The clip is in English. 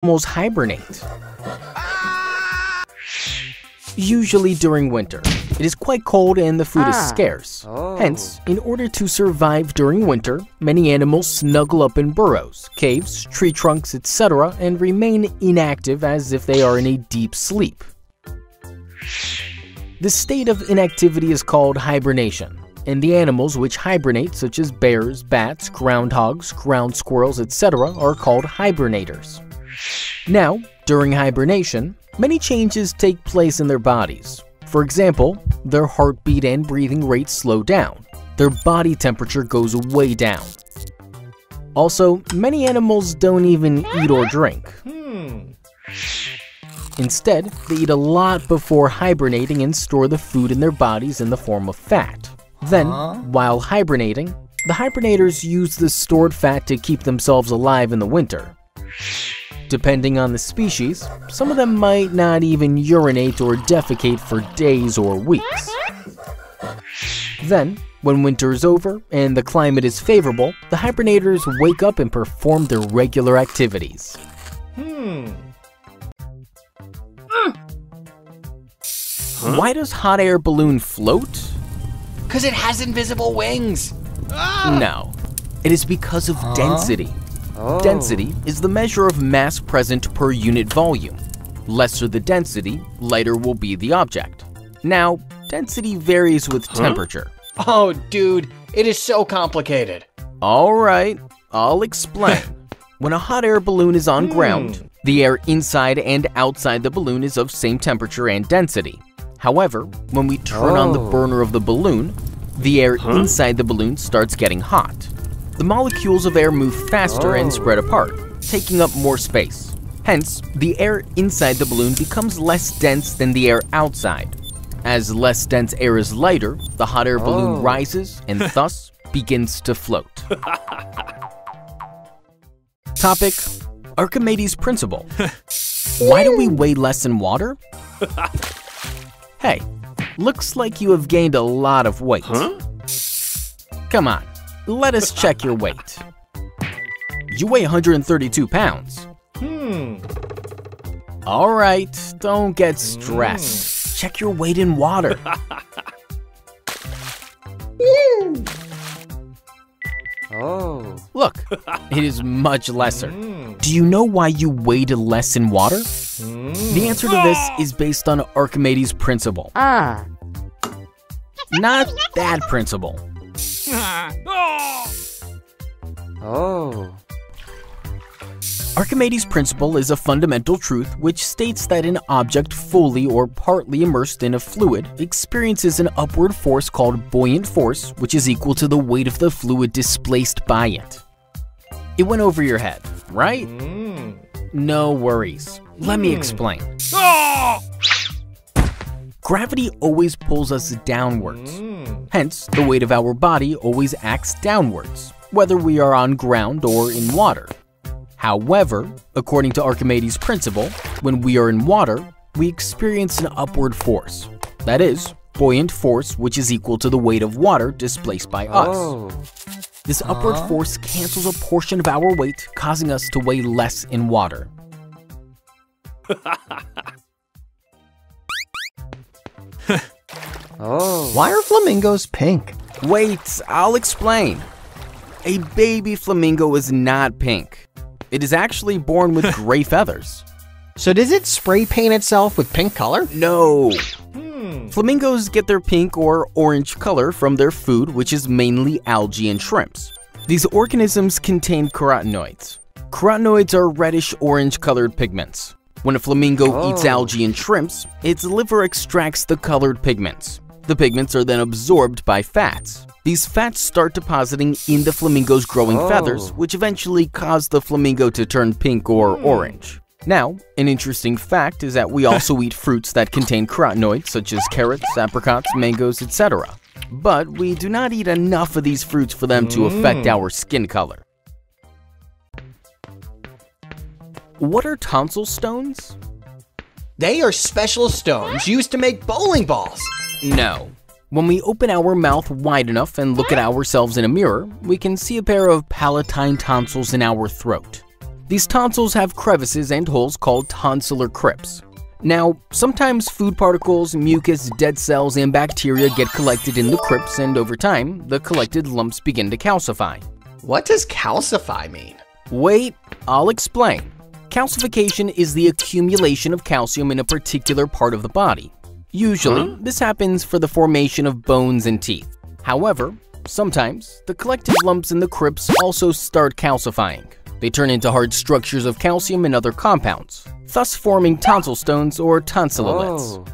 animals hibernate? Usually during winter. It is quite cold and the food is scarce. Hence, in order to survive during winter, many animals snuggle up in burrows, caves, tree trunks, etc. and remain inactive as if they are in a deep sleep. This state of inactivity is called hibernation, and the animals which hibernate, such as bears, bats, groundhogs, ground squirrels, etc. are called hibernators. Now, during hibernation, many changes take place in their bodies. For example, their heartbeat and breathing rates slow down. Their body temperature goes way down. Also, many animals don't even eat or drink. Instead, they eat a lot before hibernating and store the food in their bodies in the form of fat. Then, while hibernating, the hibernators use the stored fat to keep themselves alive in the winter. Depending on the species, some of them might not even urinate or defecate for days or weeks. Then, when winter is over and the climate is favorable, the hibernators wake up and perform their regular activities. Why does hot air balloon float? 'Cause it has invisible wings! No, it is because of density. Density is the measure of mass present per unit volume. Lesser the density, lighter will be the object. Now, density varies with temperature. Oh, dude, it is so complicated. Alright, I'll explain. When a hot air balloon is on ground, the air inside and outside the balloon is of same temperature and density. However, when we turn on the burner of the balloon, the air inside the balloon starts getting hot. The molecules of air move faster and spread apart, taking up more space. Hence, the air inside the balloon becomes less dense than the air outside. As less dense air is lighter, the hot air balloon rises and thus begins to float. Topic: Archimedes' principle. Why do we weigh less in water? Hey, looks like you have gained a lot of weight. Come on, let us check your weight. You weigh 132 pounds. Alright, don't get stressed. Check your weight in water. Look, it is much lesser. Do you know why you weighed less in water? The answer to this is based on Archimedes' principle. Not that principle. Archimedes' principle is a fundamental truth which states that an object fully or partly immersed in a fluid experiences an upward force called buoyant force, which is equal to the weight of the fluid displaced by it. It went over your head, right? No worries. Let me explain. Gravity always pulls us downwards. Hence, the weight of our body always acts downwards, whether we are on ground or in water. However, according to Archimedes' principle, when we are in water, we experience an upward force. That is, buoyant force, which is equal to the weight of water displaced by us. This upward force cancels a portion of our weight, causing us to weigh less in water. Why are flamingos pink? Wait, I'll explain. A baby flamingo is not pink. It is actually born with gray feathers. So does it spray paint itself with pink color? No. Flamingos get their pink or orange color from their food, which is mainly algae and shrimps. These organisms contain carotenoids. Carotenoids are reddish-orange colored pigments. When a flamingo eats algae and shrimps, its liver extracts the colored pigments. The pigments are then absorbed by fats. These fats start depositing in the flamingo's growing feathers, which eventually cause the flamingo to turn pink or orange. Now, an interesting fact is that we also eat fruits that contain carotenoids, such as carrots, apricots, mangoes, etc. But we do not eat enough of these fruits for them to affect our skin color. What are tonsil stones? They are special stones used to make bowling balls. No. When we open our mouth wide enough and look at ourselves in a mirror, we can see a pair of palatine tonsils in our throat. These tonsils have crevices and holes called tonsillar crypts. Now, sometimes food particles, mucus, dead cells, and bacteria get collected in the crypts, and over time, the collected lumps begin to calcify. What does calcify mean? Wait, I'll explain. Calcification is the accumulation of calcium in a particular part of the body. Usually, this happens for the formation of bones and teeth. However, sometimes, the collected lumps in the crypts also start calcifying. They turn into hard structures of calcium and other compounds, thus forming tonsil stones or tonsilloliths.